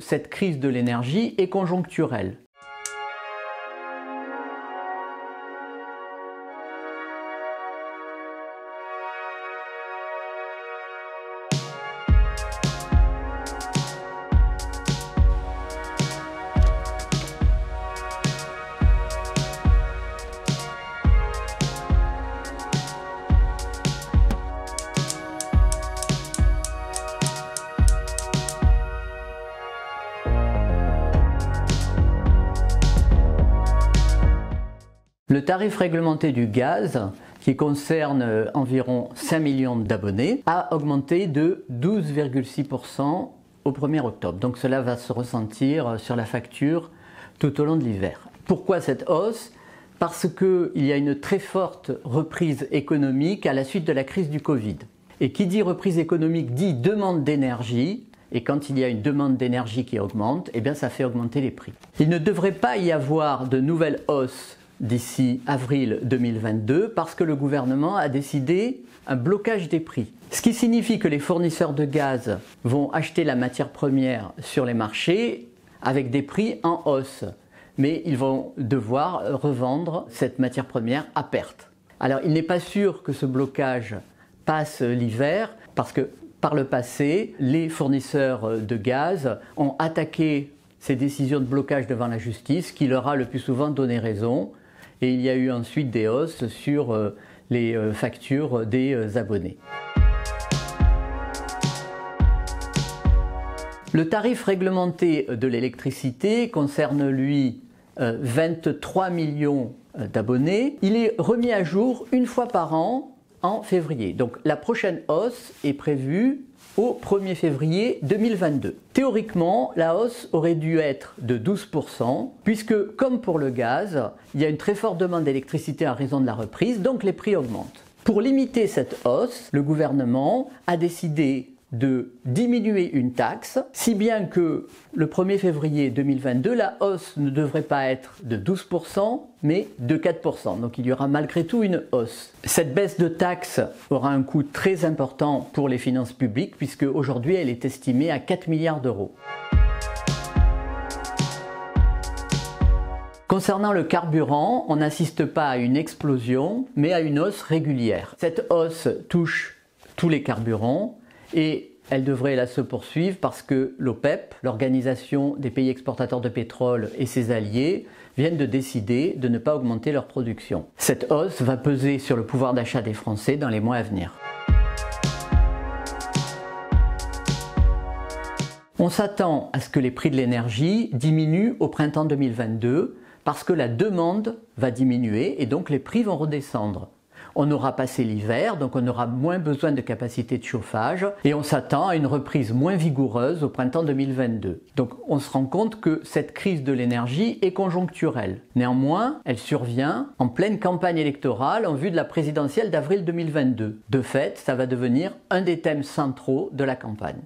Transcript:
Cette crise de l'énergie est conjoncturelle. Le tarif réglementé du gaz, qui concerne environ 5 millions d'abonnés, a augmenté de 12,6% au 1er octobre. Donc cela va se ressentir sur la facture tout au long de l'hiver. Pourquoi cette hausse? Parce qu'il y a une très forte reprise économique à la suite de la crise du Covid. Et qui dit reprise économique dit demande d'énergie. Et quand il y a une demande d'énergie qui augmente, eh bien ça fait augmenter les prix. Il ne devrait pas y avoir de nouvelles hausses d'ici avril 2022 parce que le gouvernement a décidé un blocage des prix. Ce qui signifie que les fournisseurs de gaz vont acheter la matière première sur les marchés avec des prix en hausse. Mais ils vont devoir revendre cette matière première à perte. Alors il n'est pas sûr que ce blocage passe l'hiver parce que par le passé, les fournisseurs de gaz ont attaqué ces décisions de blocage devant la justice qui leur a le plus souvent donné raison. Et il y a eu ensuite des hausses sur les factures des abonnés. Le tarif réglementé de l'électricité concerne lui 23 millions d'abonnés. Il est remis à jour une fois par an en février. Donc la prochaine hausse est prévue au 1er février 2022. Théoriquement, la hausse aurait dû être de 12%, puisque, comme pour le gaz, il y a une très forte demande d'électricité en raison de la reprise, donc les prix augmentent. Pour limiter cette hausse, le gouvernement a décidé de diminuer une taxe, si bien que le 1er février 2022, la hausse ne devrait pas être de 12%, mais de 4%. Donc il y aura malgré tout une hausse. Cette baisse de taxe aura un coût très important pour les finances publiques, puisque aujourd'hui elle est estimée à 4 milliards d'euros. Concernant le carburant, on n'assiste pas à une explosion, mais à une hausse régulière. Cette hausse touche tous les carburants, et elle devrait là se poursuivre parce que l'OPEP, l'Organisation des pays exportateurs de pétrole et ses alliés, viennent de décider de ne pas augmenter leur production. Cette hausse va peser sur le pouvoir d'achat des Français dans les mois à venir. On s'attend à ce que les prix de l'énergie diminuent au printemps 2022 parce que la demande va diminuer et donc les prix vont redescendre. On aura passé l'hiver, donc on aura moins besoin de capacité de chauffage et on s'attend à une reprise moins vigoureuse au printemps 2022. Donc on se rend compte que cette crise de l'énergie est conjoncturelle. Néanmoins, elle survient en pleine campagne électorale en vue de la présidentielle d'avril 2022. De fait, ça va devenir un des thèmes centraux de la campagne.